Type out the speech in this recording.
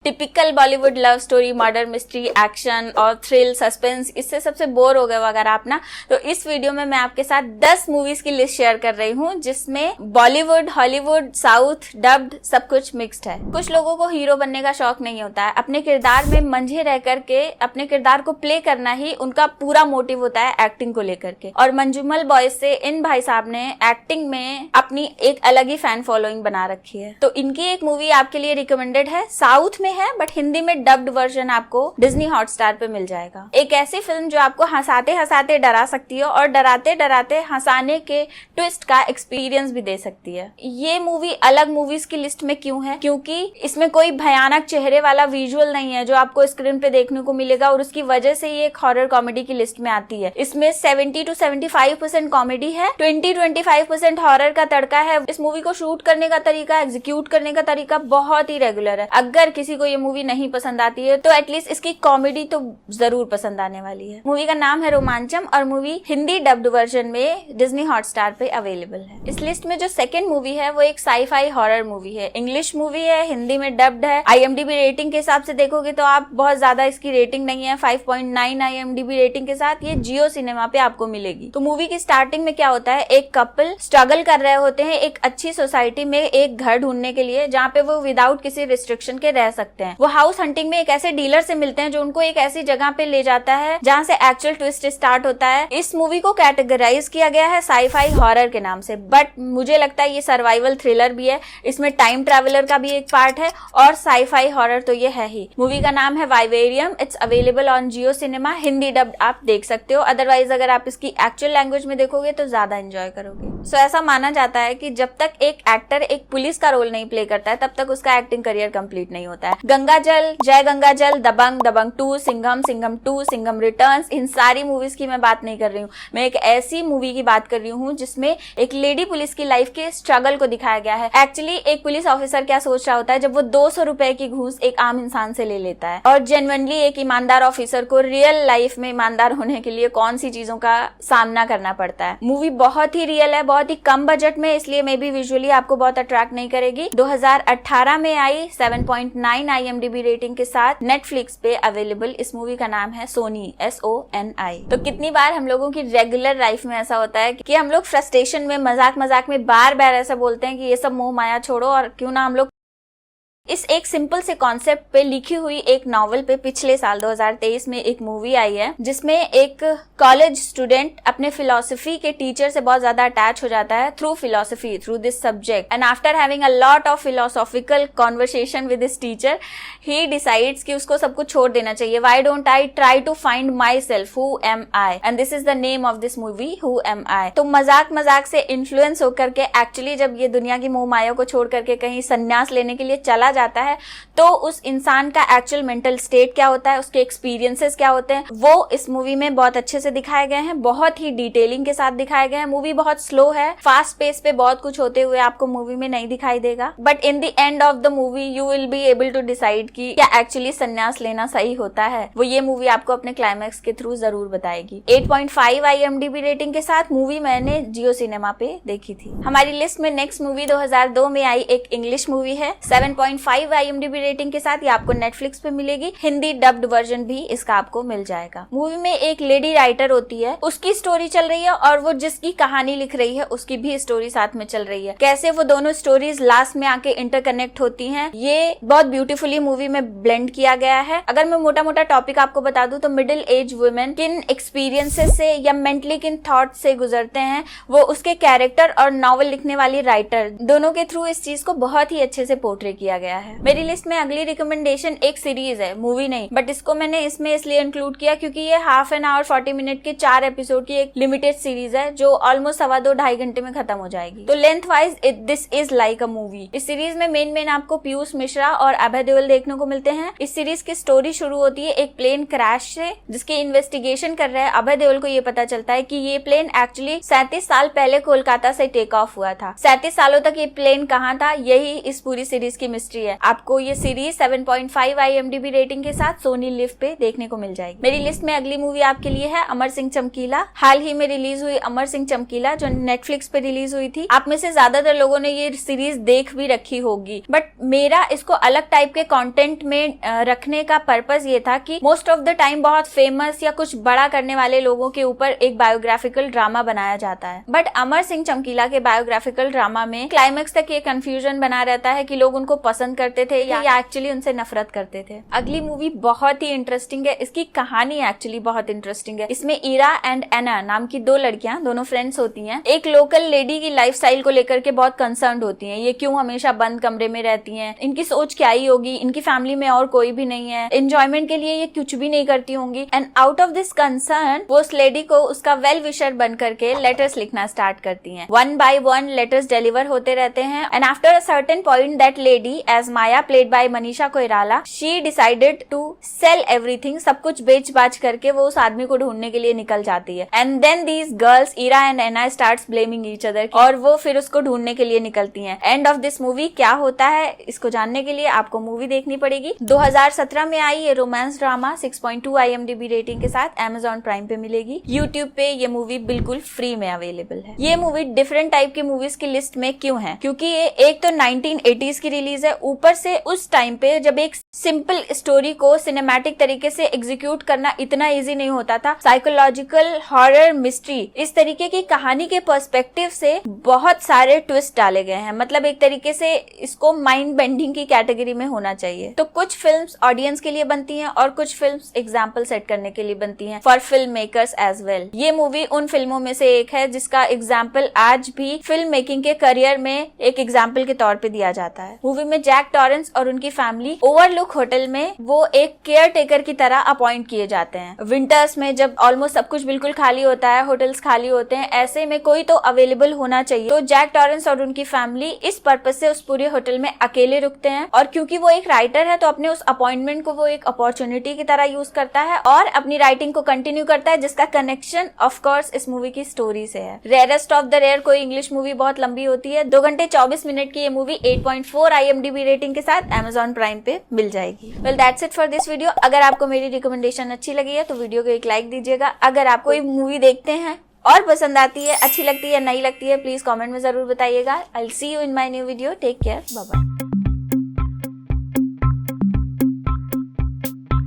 Typical Bollywood love story, murder mystery, action और thrill, suspense, इससे सबसे बोर हो गए अगर आप ना, तो इस वीडियो में मैं आपके साथ 10 मूवीज की लिस्ट शेयर कर रही हूँ जिसमें बॉलीवुड, हॉलीवुड, साउथ, डब्ड सब कुछ मिक्स्ड है। कुछ लोगों को हीरो बनने का शौक नहीं होता है, अपने किरदार में मंझे रह करके अपने किरदार को प्ले करना ही उनका पूरा मोटिव होता है एक्टिंग को लेकर के। और मंजूमल बॉयज से इन भाई साहब ने एक्टिंग में अपनी एक अलग ही फैन फॉलोइंग बना रखी है। तो इनकी एक मूवी आपके लिए रिकमेंडेड है, साउथ में है बट हिंदी में डब्ड वर्जन आपको डिज्नी हॉटस्टार पे मिल जाएगा। एक ऐसी फिल्म जो आपको हंसाते हंसाते डरा सकती है और डराते डराते हंसाने के ट्विस्ट का एक्सपीरियंस भी दे सकती है। ये मूवी अलग मूवीज की लिस्ट में क्यों है? क्योंकि इसमें कोई भयानक चेहरे वाला विजुअल नहीं है जो आपको स्क्रीन पे देखने को मिलेगा और उसकी वजह से ये एक हॉरर कॉमेडी की लिस्ट में आती है। इसमें 70 to 75% कॉमेडी है, 20-25% हॉरर का तड़का है। इस मूवी को शूट करने का तरीका, एग्जीक्यूट करने का तरीका बहुत ही रेगुलर है। अगर किसी को ये मूवी नहीं पसंद आती है तो एटलीस्ट इसकी कॉमेडी तो जरूर पसंद आने वाली है। मूवी का नाम है रोमांचम और मूवी हिंदी डब्ड वर्जन में डिज्नी हॉटस्टार पे अवेलेबल है। इस लिस्ट में जो सेकंड मूवी है वो एक साई-फाई हॉरर मूवी है, इंग्लिश मूवी है, हिंदी में डब्ड है। IMDb रेटिंग के हिसाब से देखोगे तो आप बहुत ज्यादा इसकी रेटिंग नहीं है, 5.9 IMDb रेटिंग के साथ ये जियो सिनेमा पे आपको मिलेगी। तो मूवी की स्टार्टिंग में क्या होता है, एक कपल स्ट्रगल कर रहे होते हैं एक अच्छी सोसाइटी में एक घर ढूंढने के लिए जहाँ पे वो विदाउट किसी रिस्ट्रिक्शन के रह सकते हैं। वो हाउस हंटिंग में एक ऐसे डीलर से मिलते हैं जो उनको एक ऐसी जगह पे ले जाता है जहाँ से एक्चुअल ट्विस्ट स्टार्ट होता है। इस मूवी को कैटेगराइज किया गया है साई-फाई हॉरर के नाम से, बट मुझे लगता है ये सर्वाइवल थ्रिलर भी है। इसमें टाइम ट्रैवलर का भी एक पार्ट है और साई-फाई हॉरर तो ये है ही। मूवी का नाम है vivarium, it's available on Jio cinema, Hindi dubbed आप देख सकते हो। अदरवाइज अगर आप इसकी एक्चुअल लैंग्वेज में देखोगे तो ज्यादा एंजॉय करोगे। सो ऐसा माना जाता है कि जब तक एक एक्टर एक पुलिस का रोल नहीं प्ले करता है तब तक उसका एक्टिंग करियर कंप्लीट नहीं होता है। गंगाजल, जय गंगाजल, दबंग, दबंग 2, सिंघम, सिंघम 2, सिंघम रिटर्न्स, इन सारी मूवीज की मैं बात नहीं कर रही हूँ। मैं एक ऐसी मूवी की बात कर रही हूँ जिसमें एक लेडी पुलिस की लाइफ के स्ट्रगल को दिखाया गया है। एक्चुअली एक पुलिस ऑफिसर क्या सोच रहा होता है जब वो 200 रुपए की घूस एक आम इंसान से ले लेता है, और जेन्युइनली एक ईमानदार ऑफिसर को रियल लाइफ में ईमानदार होने के लिए कौन सी चीजों का सामना करना पड़ता है। मूवी बहुत ही रियल है, बहुत ही कम बजट में, इसलिए मे बी विजुअली आपको बहुत अट्रैक्ट नहीं करेगी। 2018 में आई, 7.9 IMDb रेटिंग के साथ नेटफ्लिक्स पे अवेलेबल। इस मूवी का नाम है सोनी, SONI। तो कितनी बार हम लोगों की रेगुलर लाइफ में ऐसा होता है कि हम लोग फ्रस्ट्रेशन में मजाक मजाक में बार बार ऐसा बोलते हैं कि ये सब मोह माया छोड़ो और क्यों ना हम लोग इस एक सिंपल से कॉन्सेप्ट पे लिखी हुई एक नॉवल पे पिछले साल 2023 में एक मूवी आई है जिसमें एक कॉलेज स्टूडेंट अपने फिलोसफी के टीचर से बहुत ज्यादा अटैच हो जाता है through philosophy, through this subject, and after having a lot of philosophical conversation with this teacher he decides कि उसको सब कुछ छोड़ देना चाहिए। Why don't I try to find myself, who am I, and this is the name of this movie, who am I. तो मजाक मजाक से इन्फ्लुएंस होकर के एक्चुअली जब ये दुनिया की मोह माया को छोड़ करके कहीं संन्यास लेने के लिए चला जाता है तो उस इंसान का एक्चुअल मेंटल स्टेट क्या होता है, उसके एक्सपीरियंसेस क्या होते हैं, वो इस मूवी में बहुत अच्छे से दिखाए गए हैं, बहुत ही डिटेलिंग के साथ दिखाए गए हैं। मूवी बहुत स्लो है, फास्ट पेस पे बहुत कुछ होते हुए आपको मूवी में नहीं दिखाई देगा, but in the end of the movie you will be able to decide कि क्या एक्चुअली संन्यास लेना सही होता है। वो ये मूवी आपको अपने क्लाइमैक्स के थ्रू जरूर बताएगी। 8.5 IMDb रेटिंग के साथ मूवी मैंने जियो सिनेमा पे देखी थी। हमारी लिस्ट में नेक्स्ट मूवी 2002 में आई एक इंग्लिश मूवी है, 7.5 IMDb रेटिंग के साथ ये आपको नेटफ्लिक्स पे मिलेगी, हिंदी डब्ड वर्जन भी इसका आपको मिल जाएगा। मूवी में एक लेडी राइटर होती है, उसकी स्टोरी चल रही है और वो जिसकी कहानी लिख रही है उसकी भी स्टोरी साथ में चल रही है। कैसे वो दोनों स्टोरीज लास्ट में आके इंटरकनेक्ट होती हैं, ये बहुत ब्यूटीफुली मूवी में ब्लेंड किया गया है। अगर मैं मोटा मोटा टॉपिक आपको बता दूं तो मिडिल एज वुमेन किन एक्सपीरियंसेस से या मेंटली किन थॉट से गुजरते हैं, वो उसके कैरेक्टर और नॉवल लिखने वाली राइटर दोनों के थ्रू इस चीज को बहुत ही अच्छे से पोर्ट्रे किया गया है। मेरी लिस्ट में अगली रिकमेंडेशन एक सीरीज है, मूवी नहीं, बट इसको मैंने इसमें इसलिए इंक्लूड किया क्योंकि ये हाफ एन आवर 40 मिनट के 4 एपिसोड की एक लिमिटेड सीरीज है जो ऑलमोस्ट 2.25 घंटे में खत्म हो जाएगी। तो length wise this is like a movie. इस सीरीज में मेन आपको पीयूष मिश्रा और अभय देओल देखने को मिलते हैं। इस सीरीज की स्टोरी शुरू होती है एक प्लेन क्रैश से जिसकी इन्वेस्टिगेशन कर रहे हैं अभय देओल को ये पता चलता है कि ये प्लेन एक्चुअली 37 साल पहले कोलकाता से टेक ऑफ हुआ था। 37 सालों तक ये प्लेन कहाँ था, यही इस पूरी सीरीज की मिस्ट्री मिस्ट्री है। आपको ये सीरीज 7.5 IMDb रेटिंग के साथ सोनी लिव पे देखने को मिल जाएगी। मेरी लिस्ट में अगली मूवी आपके लिए है अमर सिंह चमकीला। हाल ही में रिलीज हुई अमर सिंह चमकीला जो नेटफ्लिक्स पे रिलीज हुई थी। आप में से ज्यादातर लोगों ने ये सीरीज देख भी रखी होगी, बट मेरा इसको अलग टाइप के कंटेंट में रखने का पर्पस ये था कि मोस्ट ऑफ द टाइम बहुत फेमस या कुछ बड़ा करने वाले लोगों के ऊपर एक बायोग्राफिकल ड्रामा बनाया जाता है, बट अमर सिंह चमकीला के बायोग्राफिकल ड्रामा में क्लाइमेक्स तक ये कंफ्यूजन बना रहता है कि लोग उनको पसंद करते थे या एक्चुअली उनसे नफरत करते थे। अगली मूवी बहुत ही इंटरेस्टिंग है, इसकी कहानी एक्चुअली बहुत इंटरेस्टिंग है। इसमें ईरा एंड एना नाम की दो लड़कियां, दोनों फ्रेंड्स होती हैं, एक लोकल लेडी की लाइफस्टाइल को लेकर के बहुत कंसर्न्ड होती हैं। ये क्यों हमेशा बंद कमरे में रहती हैं, इनकी सोच क्या ही होगी, इनकी फैमिली में और कोई भी नहीं है, एंजॉयमेंट के लिए ये कुछ भी नहीं करती होंगी। And out of this concern वो उस लेडी को उसका वेल विशर बन करके लेटर्स लिखना स्टार्ट करती हैं। 1 by 1 लेटर्स डिलीवर होते रहते हैं and after a certain point that lady as Maya played by Manisha Koirala she decided to sell everything, सब कुछ बेच बाच करके वो उस आदमी को ढूंढने के लिए निकल जाती है। And then these girls Ira and Ena starts blaming each other और वो फिर उसको ढूंढने के लिए निकलती हैं। एंड ऑफ दिस मूवी क्या होता है इसको जानने के लिए आपको मूवी देखनी पड़ेगी। 2017 में आई ये रोमांस ड्रामा 6.2 IMDb रेटिंग के साथ Amazon प्राइम पे मिलेगी। YouTube पे ये मूवी बिल्कुल फ्री में अवेलेबल है। ये मूवी डिफरेंट टाइप की मूवीज की लिस्ट में क्यों है, क्योंकि ये एक तो 1980s की रिलीज है, ऊपर से उस टाइम पे जब एक सिंपल स्टोरी को सिनेमैटिक तरीके से एग्जीक्यूट करना इतना इजी नहीं होता था। साइकोलॉजिकल हॉरर मिस्ट्री इस तरीके की कहानी के पर्सपेक्टिव से बहुत सारे ट्विस्ट डाले गए हैं, मतलब एक तरीके से इसको माइंड बेंडिंग की कैटेगरी में होना चाहिए। तो कुछ फिल्म्स ऑडियंस के लिए बनती हैं और कुछ फिल्म्स एग्जाम्पल सेट करने के लिए बनती हैं for filmmakers as well. ये मूवी उन फिल्मों में से एक है जिसका एग्जाम्पल आज भी फिल्म मेकिंग के करियर में एक एग्जाम्पल के तौर पे दिया जाता है। मूवी में जैक टॉरेंस और उनकी फैमिली ओवरलुक होटल में वो एक केयर टेकर की तरह अपॉइंट किए जाते हैं। विंटर्स में जब ऑलमोस्ट सब कुछ बिल्कुल खाली होता है, होटल्स खाली होते हैं, ऐसे में कोई तो अवेलेबल होना चाहिए। तो जैक टॉरेंस और उनकी फैमिली इस पर्पज से उस पूरे होटल में अकेले रुकते हैं और क्योंकि वो एक राइटर है तो अपने उस अपॉइंटमेंट को वो एक अपॉर्चुनिटी की तरह यूज करता है और अपनी राइटिंग को कंटिन्यू करता है, जिसका कनेक्शन ऑफ कोर्स इस मूवी की स्टोरी से है। रेयरेस्ट ऑफ द रेयर कोई इंग्लिश मूवी बहुत लंबी होती है। 2 घंटे 24 मिनट की ये मूवी 8.4 IMDb रेटिंग के साथ Amazon प्राइम पे मिल जाएगी। Well that's it for this video. अगर आपको मेरी रिकमेंडेशन अच्छी लगी है तो वीडियो को एक लाइक दीजिएगा। अगर आप कोई मूवी देखते हैं और पसंद आती है, अच्छी लगती है, नहीं लगती है, प्लीज कमेंट में जरूर बताइएगा। I will see you in my new video. Take care, bye bye.